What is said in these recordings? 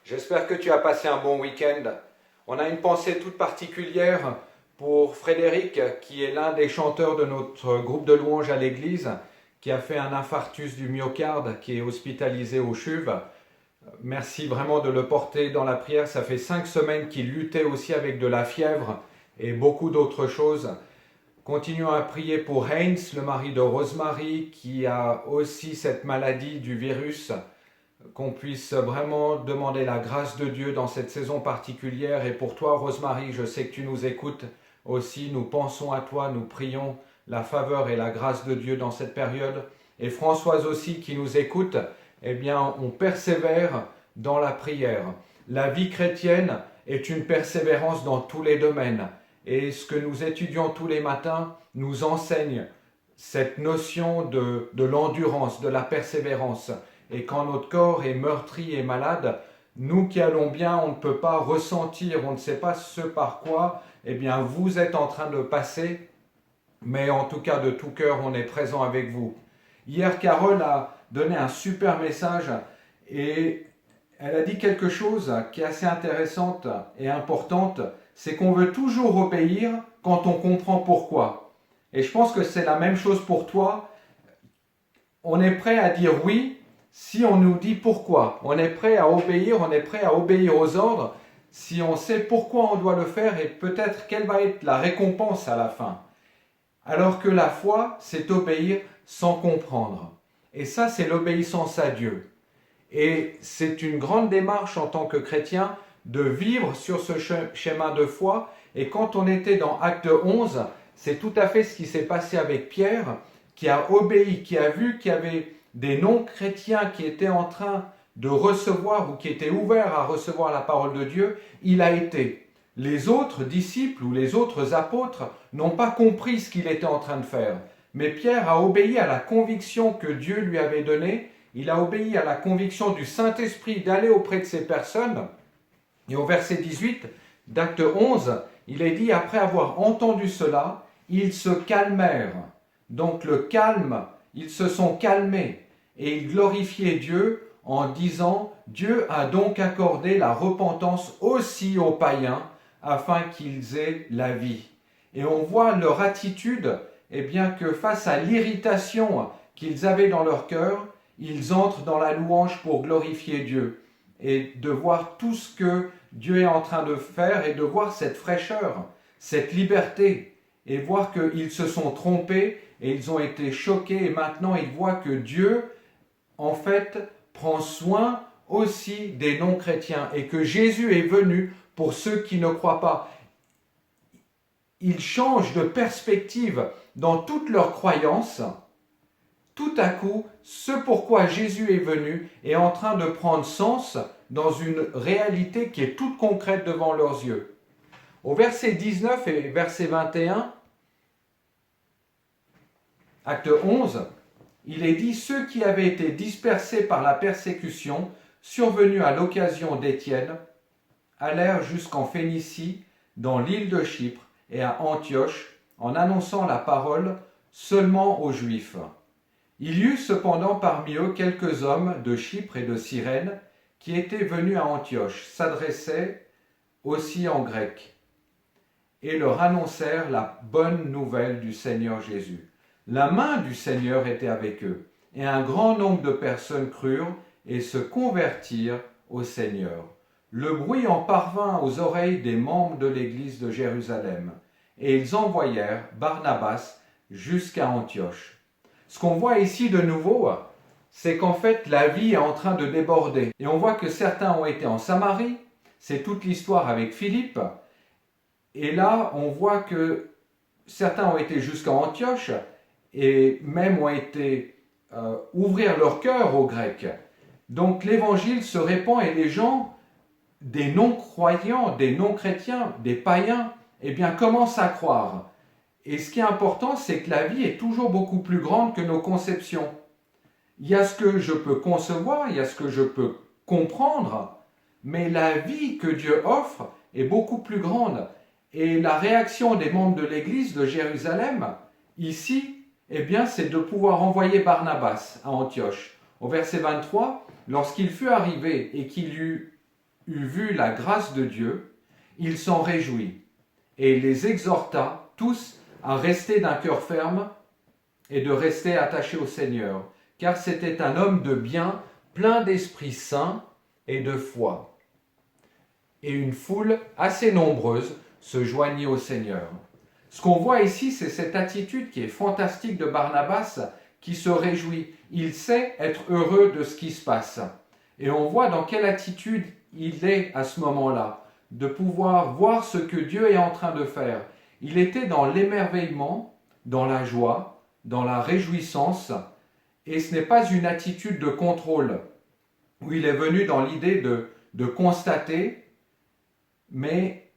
J'espère que tu as passé un bon week-end. On a une pensée toute particulière pour Frédéric, qui est l'un des chanteurs de notre groupe de louanges à l'église, qui a fait un infarctus du myocarde, qui est hospitalisé au CHUV. Merci vraiment de le porter dans la prière. Ça fait 5 semaines qu'il luttait aussi avec de la fièvre et beaucoup d'autres choses. Continuons à prier pour Heinz, le mari de Rosemary, qui a aussi cette maladie du virus, qu'on puisse vraiment demander la grâce de Dieu dans cette saison particulière. Et pour toi, Rosemary, je sais que tu nous écoutes aussi. Nous pensons à toi, nous prions la faveur et la grâce de Dieu dans cette période. Et Françoise aussi qui nous écoute, eh bien, on persévère dans la prière. La vie chrétienne est une persévérance dans tous les domaines. Et ce que nous étudions tous les matins nous enseigne cette notion de l'endurance, de la persévérance. Et quand notre corps est meurtri et malade, nous qui allons bien, on ne peut pas ressentir, on ne sait pas ce par quoi, eh bien, vous êtes en train de passer, mais en tout cas, de tout cœur, on est présent avec vous. Hier, Carole a donné un super message et elle a dit quelque chose qui est assez intéressante et importante, c'est qu'on veut toujours obéir quand on comprend pourquoi. Et je pense que c'est la même chose pour toi. On est prêt à dire oui si on nous dit pourquoi. On est prêt à obéir aux ordres si on sait pourquoi on doit le faire et peut-être quelle va être la récompense à la fin. Alors que la foi, c'est obéir sans comprendre. Et ça, c'est l'obéissance à Dieu. Et c'est une grande démarche en tant que chrétien de vivre sur ce schéma de foi. Et quand on était dans Acte 11, c'est tout à fait ce qui s'est passé avec Pierre, qui a obéi, qui a vu qu'il y avait des non-chrétiens qui étaient en train de recevoir ou qui étaient ouverts à recevoir la parole de Dieu. Il a été. Les autres disciples ou les autres apôtres n'ont pas compris ce qu'il était en train de faire. Mais Pierre a obéi à la conviction que Dieu lui avait donnée. Il a obéi à la conviction du Saint-Esprit d'aller auprès de ces personnes. Et au verset 18 d'Acte 11, il est dit, après avoir entendu cela, ils se calmèrent. Donc le calme, ils se sont calmés et ils glorifiaient Dieu en disant, Dieu a donc accordé la repentance aussi aux païens afin qu'ils aient la vie. Et on voit leur attitude, eh bien que face à l'irritation qu'ils avaient dans leur cœur, ils entrent dans la louange pour glorifier Dieu et de voir tout ce que Dieu est en train de faire et de voir cette fraîcheur, cette liberté et voir qu'ils se sont trompés et ils ont été choqués et maintenant ils voient que Dieu, en fait, prend soin aussi des non-chrétiens et que Jésus est venu pour ceux qui ne croient pas. Ils changent de perspective dans toute leur croyance. Tout à coup, ce pourquoi Jésus est venu est en train de prendre sens dans une réalité qui est toute concrète devant leurs yeux. Au verset 19 et verset 21, acte 11, il est dit « Ceux qui avaient été dispersés par la persécution, survenue à l'occasion d'Étienne, allèrent jusqu'en Phénicie, dans l'île de Chypre et à Antioche, en annonçant la parole seulement aux Juifs. Il y eut cependant parmi eux quelques hommes de Chypre et de Cyrène qui étaient venus à Antioche, s'adressaient aussi en grec, et leur annoncèrent la bonne nouvelle du Seigneur Jésus. La main du Seigneur était avec eux, et un grand nombre de personnes crurent et se convertirent au Seigneur. Le bruit en parvint aux oreilles des membres de l'église de Jérusalem, et ils envoyèrent Barnabas jusqu'à Antioche. Ce qu'on voit ici de nouveau, c'est qu'en fait la vie est en train de déborder. Et on voit que certains ont été en Samarie, c'est toute l'histoire avec Philippe, et là on voit que certains ont été jusqu'à Antioche, et même ont été ouvrir leur cœur aux Grecs. Donc l'évangile se répand et les gens, des non-croyants, des non-chrétiens, des païens, eh bien commencent à croire. Et ce qui est important, c'est que la vie est toujours beaucoup plus grande que nos conceptions. Il y a ce que je peux concevoir, il y a ce que je peux comprendre, mais la vie que Dieu offre est beaucoup plus grande. Et la réaction des membres de l'église de Jérusalem, ici, eh bien, c'est de pouvoir envoyer Barnabas à Antioche. Au verset 23, lorsqu'il fut arrivé et qu'il eut eut vu la grâce de Dieu, il s'en réjouit et les exhorta tous à rester d'un cœur ferme et de rester attachés au Seigneur, car c'était un homme de bien, plein d'Esprit Saint et de foi. Et une foule assez nombreuse se joignit au Seigneur. Ce qu'on voit ici, c'est cette attitude qui est fantastique de Barnabas, qui se réjouit. Il sait être heureux de ce qui se passe. Et on voit dans quelle attitude il est à ce moment-là, de pouvoir voir ce que Dieu est en train de faire. Il était dans l'émerveillement, dans la joie, dans la réjouissance, et ce n'est pas une attitude de contrôle, où il est venu dans l'idée de constater, mais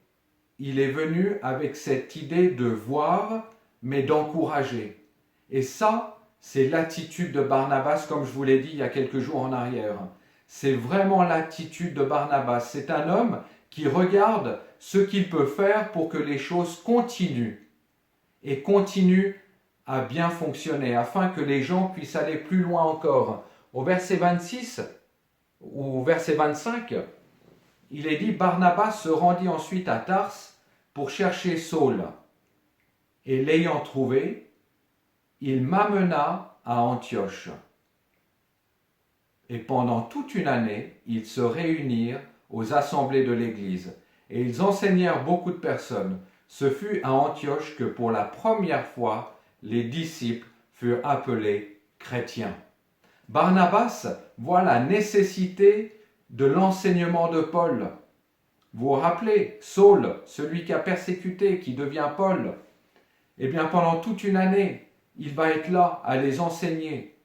il est venu avec cette idée de voir, mais d'encourager. Et ça, c'est l'attitude de Barnabas, comme je vous l'ai dit il y a quelques jours en arrière. C'est vraiment l'attitude de Barnabas. C'est un homme qui regarde ce qu'il peut faire pour que les choses continuent et continuent à bien fonctionner, afin que les gens puissent aller plus loin encore. Au verset 26 ou au verset 25, il est dit « Barnabas se rendit ensuite à Tars pour chercher Saul, et l'ayant trouvé, il m'amena à Antioche. Et pendant toute une année, ils se réunirent aux assemblées de l'Église, et ils enseignèrent beaucoup de personnes. Ce fut à Antioche que pour la première fois, les disciples furent appelés chrétiens. » Barnabas voit la nécessité de l'enseignement de Paul. Vous vous rappelez, Saul, celui qui a persécuté, qui devient Paul, eh bien pendant toute une année, il va être là à les enseigner.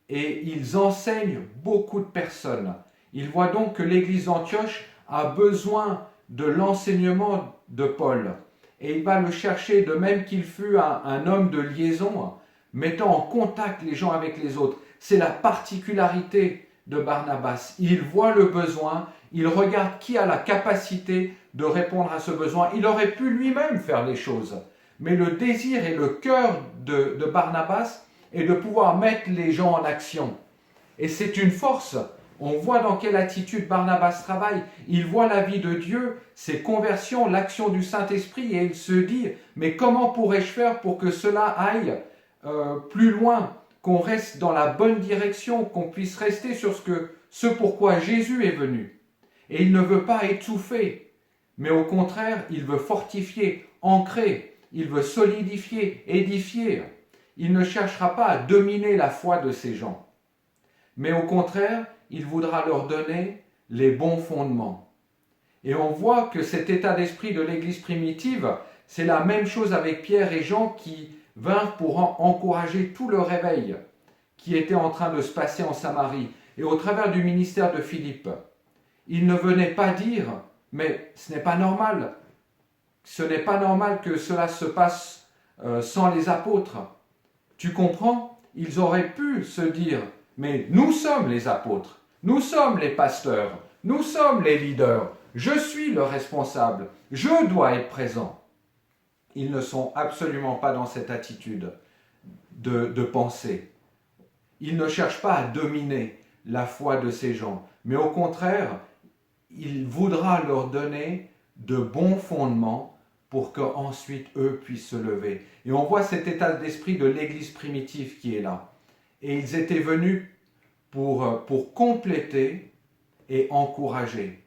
Et ils enseignent beaucoup de personnes. Il voit donc que l'église d'Antioche a besoin de l'enseignement de Paul. Et il va le chercher, de même qu'il fut un homme de liaison, mettant en contact les gens avec les autres. C'est la particularité de Barnabas. Il voit le besoin, il regarde qui a la capacité de répondre à ce besoin. Il aurait pu lui-même faire les choses. Mais le désir et le cœur de Barnabas est de pouvoir mettre les gens en action. Et c'est une force. On voit dans quelle attitude Barnabas travaille. Il voit la vie de Dieu, ses conversions, l'action du Saint-Esprit, et il se dit, mais comment pourrais-je faire pour que cela aille plus loin, qu'on reste dans la bonne direction, qu'on puisse rester sur ce pourquoi Jésus est venu. Et il ne veut pas étouffer, mais au contraire, il veut fortifier, ancrer, il veut solidifier, édifier. Il ne cherchera pas à dominer la foi de ces gens, mais au contraire, il voudra leur donner les bons fondements. Et on voit que cet état d'esprit de l'Église primitive, c'est la même chose avec Pierre et Jean qui vinrent pour encourager tout le réveil qui était en train de se passer en Samarie. Et au travers du ministère de Philippe, ils ne venaient pas dire « mais ce n'est pas normal, ce n'est pas normal que cela se passe sans les apôtres ». Tu comprends? Ils auraient pu se dire « mais nous sommes les apôtres, nous sommes les pasteurs, nous sommes les leaders, je suis le responsable, je dois être présent ». Ils ne sont absolument pas dans cette attitude de pensée. Ils ne cherchent pas à dominer la foi de ces gens, mais au contraire, il voudra leur donner de bons fondements pour qu'ensuite eux puissent se lever. Et on voit cet état d'esprit de l'Église primitive qui est là. Et ils étaient venus pour compléter et encourager.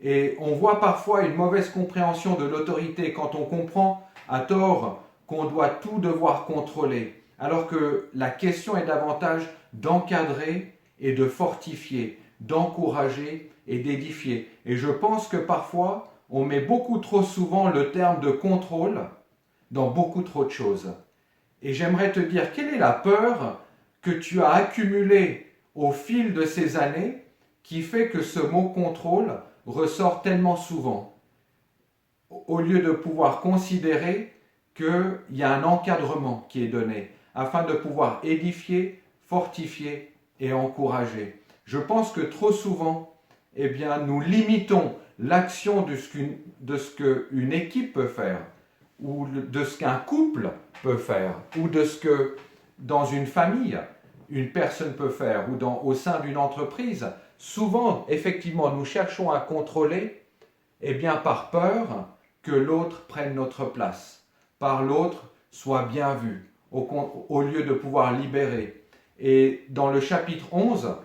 Et on voit parfois une mauvaise compréhension de l'autorité quand on comprend à tort qu'on doit tout devoir contrôler, alors que la question est davantage d'encadrer et de fortifier, d'encourager et d'édifier. Et je pense que parfois, on met beaucoup trop souvent le terme de contrôle dans beaucoup trop de choses. Et j'aimerais te dire, quelle est la peur que tu as accumulée au fil de ces années qui fait que ce mot contrôle ressort tellement souvent, au lieu de pouvoir considérer qu'il y a un encadrement qui est donné afin de pouvoir édifier, fortifier et encourager. Je pense que trop souvent, eh bien, nous limitons l'action de ce qu'une équipe peut faire, ou de ce qu'un couple peut faire, ou de ce que dans une famille, une personne peut faire, ou au sein d'une entreprise, Souvent, effectivement, nous cherchons à contrôler, eh bien par peur que l'autre prenne notre place, par l'autre soit bien vu, au lieu de pouvoir libérer. Et dans le chapitre 11,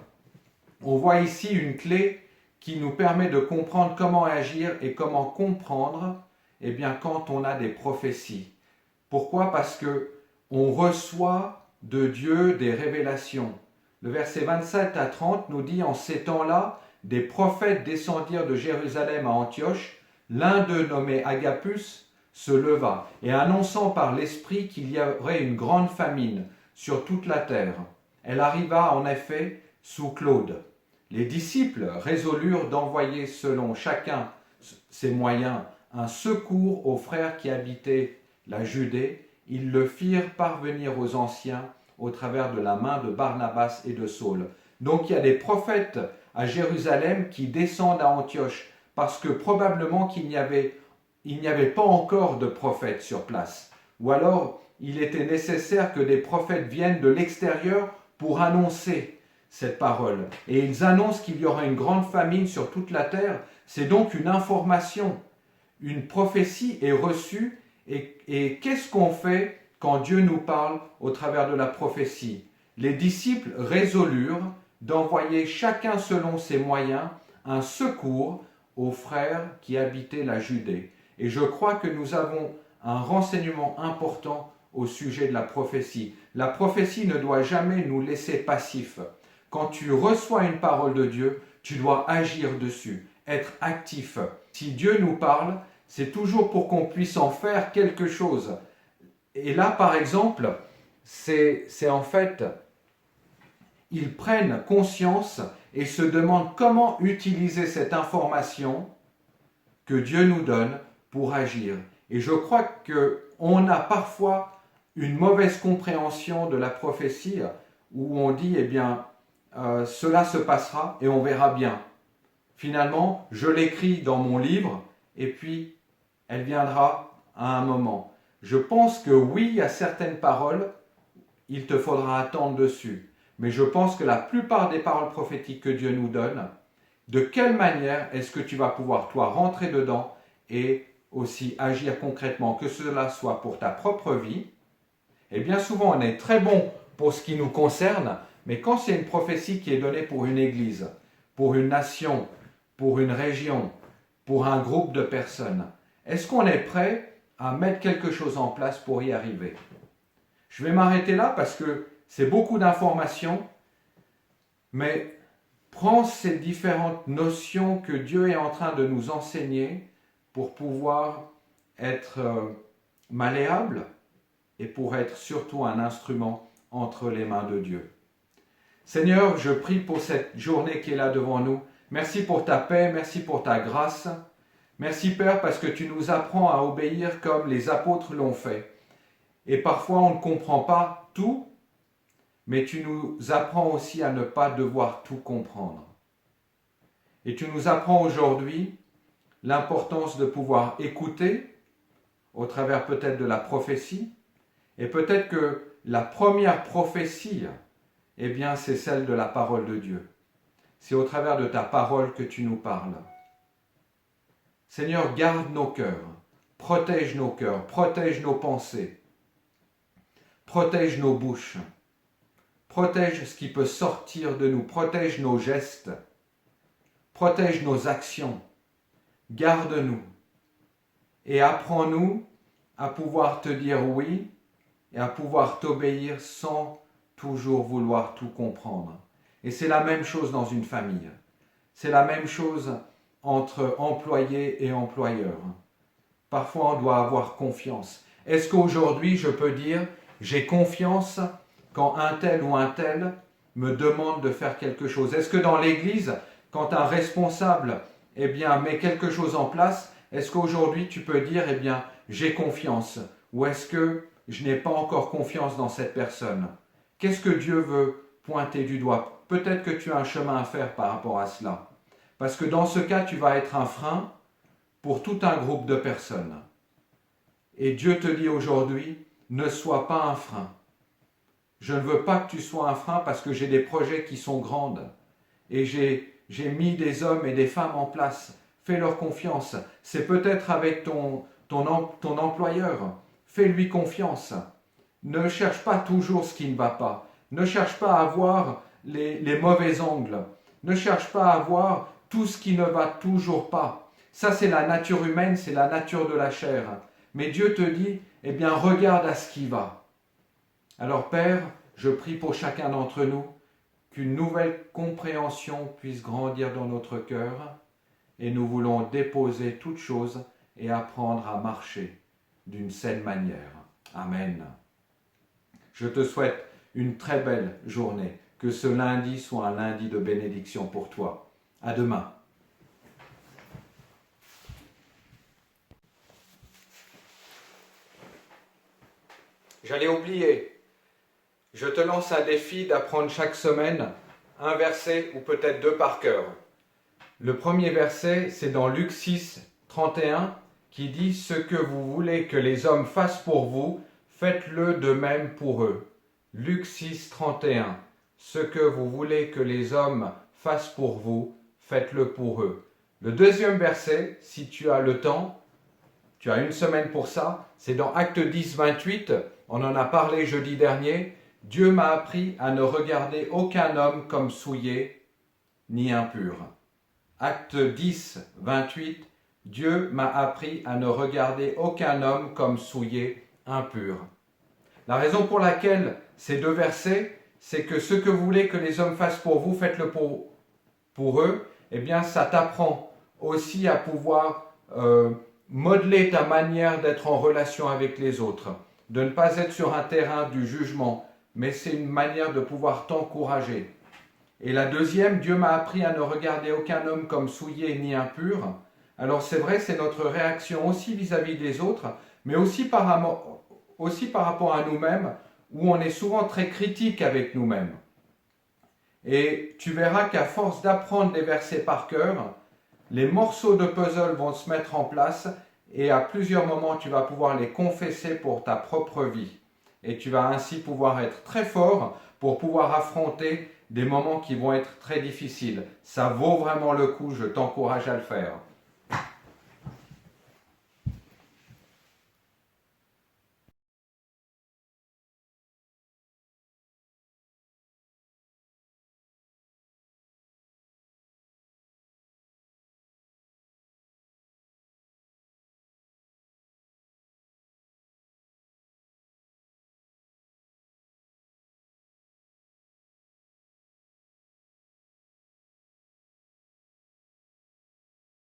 on voit ici une clé qui nous permet de comprendre comment agir et comment comprendre, eh bien, quand on a des prophéties. Pourquoi? Parce que on reçoit de Dieu des révélations. Le verset 27 à 30 nous dit: en ces temps-là, des prophètes descendirent de Jérusalem à Antioche. L'un d'eux, nommé Agabus, se leva et annonçant par l'Esprit qu'il y aurait une grande famine sur toute la terre. Elle arriva en effet sous Claude. Les disciples résolurent d'envoyer selon chacun ses moyens un secours aux frères qui habitaient la Judée. Ils le firent parvenir aux anciens au travers de la main de Barnabas et de Saul. Donc il y a des prophètes à Jérusalem qui descendent à Antioche parce que probablement il n'y avait pas encore de prophètes sur place. Ou alors il était nécessaire que des prophètes viennent de l'extérieur pour annoncer cette parole. Et ils annoncent qu'il y aura une grande famine sur toute la terre. C'est donc une information. Une prophétie est reçue. Et qu'est-ce qu'on fait quand Dieu nous parle au travers de la prophétie? Les disciples résolurent d'envoyer chacun selon ses moyens un secours aux frères qui habitaient la Judée. Et je crois que nous avons un renseignement important au sujet de la prophétie. La prophétie ne doit jamais nous laisser passifs. Quand tu reçois une parole de Dieu, tu dois agir dessus, être actif. Si Dieu nous parle, c'est toujours pour qu'on puisse en faire quelque chose. Et là, par exemple, c'est en fait, ils prennent conscience et se demandent comment utiliser cette information que Dieu nous donne pour agir. Et je crois qu'on a parfois une mauvaise compréhension de la prophétie où on dit, eh bien, cela se passera et on verra bien. Finalement, je l'écris dans mon livre et puis elle viendra à un moment. Je pense que oui, il y a certaines paroles, il te faudra attendre dessus. Mais je pense que la plupart des paroles prophétiques que Dieu nous donne, de quelle manière est-ce que tu vas pouvoir, toi, rentrer dedans et aussi agir concrètement, que cela soit pour ta propre vie. Et bien souvent, on est très bon pour ce qui nous concerne, mais quand c'est une prophétie qui est donnée pour une église, pour une nation, pour une région, pour un groupe de personnes, est-ce qu'on est prêt à mettre quelque chose en place pour y arriver? Je vais m'arrêter là parce que c'est beaucoup d'informations, mais prends ces différentes notions que Dieu est en train de nous enseigner pour pouvoir être malléable et pour être surtout un instrument entre les mains de Dieu. Seigneur, je prie pour cette journée qui est là devant nous. Merci pour ta paix, merci pour ta grâce. Merci Père parce que tu nous apprends à obéir comme les apôtres l'ont fait. Et parfois on ne comprend pas tout, mais tu nous apprends aussi à ne pas devoir tout comprendre. Et tu nous apprends aujourd'hui l'importance de pouvoir écouter au travers peut-être de la prophétie, et peut-être que la première prophétie, eh bien, c'est celle de la parole de Dieu. C'est au travers de ta parole que tu nous parles. Seigneur, garde nos cœurs, protège nos pensées, protège nos bouches, protège ce qui peut sortir de nous, protège nos gestes, protège nos actions, garde-nous et apprends-nous à pouvoir te dire oui et à pouvoir t'obéir sans toujours vouloir tout comprendre. Et c'est la même chose dans une famille. C'est la même chose entre employés et employeurs. Parfois, on doit avoir confiance. Est-ce qu'aujourd'hui, je peux dire, j'ai confiance quand un tel ou un tel me demande de faire quelque chose? Est-ce que dans l'Église, quand un responsable met quelque chose en place, est-ce qu'aujourd'hui, tu peux dire, j'ai confiance? Ou est-ce que je n'ai pas encore confiance dans cette personne? Qu'est-ce que Dieu veut pointer du doigt? Peut-être que tu as un chemin à faire par rapport à cela. Parce que dans ce cas, tu vas être un frein pour tout un groupe de personnes. Et Dieu te dit aujourd'hui, ne sois pas un frein. Je ne veux pas que tu sois un frein parce que j'ai des projets qui sont grands et j'ai j'ai mis des hommes et des femmes en place. Fais-leur confiance. C'est peut-être avec ton employeur. Fais-lui confiance. Ne cherche pas toujours ce qui ne va pas. Ne cherche pas à voir les mauvais angles. Ne cherche pas à voir tout ce qui ne va toujours pas. Ça, c'est la nature humaine, c'est la nature de la chair. Mais Dieu te dit, eh bien, regarde à ce qui va. Alors, Père, je prie pour chacun d'entre nous qu'une nouvelle compréhension puisse grandir dans notre cœur et nous voulons déposer toutes choses et apprendre à marcher d'une saine manière. Amen. Je te souhaite une très belle journée. Que ce lundi soit un lundi de bénédiction pour toi. À demain. J'allais oublier. Je te lance un défi d'apprendre chaque semaine un verset ou peut-être deux par cœur. Le premier verset, c'est dans Luc 6, 31, qui dit « Ce que vous voulez que les hommes fassent pour vous, faites-le de même pour eux. » Luc 6, 31. Ce que vous voulez que les hommes fassent pour vous, faites-le pour eux. Le deuxième verset, si tu as le temps, tu as une semaine pour ça, c'est dans Acte 10, 28, on en a parlé jeudi dernier. Dieu m'a appris à ne regarder aucun homme comme souillé ni impur. Acte 10, 28, Dieu m'a appris à ne regarder aucun homme comme souillé, impur. La raison pour laquelle ces deux versets, c'est que ce que vous voulez que les hommes fassent pour vous, faites-le pour eux. Eh bien, ça t'apprend aussi à pouvoir modeler ta manière d'être en relation avec les autres, de ne pas être sur un terrain du jugement, mais c'est une manière de pouvoir t'encourager. Et la deuxième, Dieu m'a appris à ne regarder aucun homme comme souillé ni impur. Alors c'est vrai, c'est notre réaction aussi vis-à-vis des autres, mais aussi par rapport à nous-mêmes, où on est souvent très critique avec nous-mêmes. Et tu verras qu'à force d'apprendre les versets par cœur, les morceaux de puzzle vont se mettre en place et à plusieurs moments, tu vas pouvoir les confesser pour ta propre vie. Et tu vas ainsi pouvoir être très fort pour pouvoir affronter des moments qui vont être très difficiles. Ça vaut vraiment le coup, je t'encourage à le faire.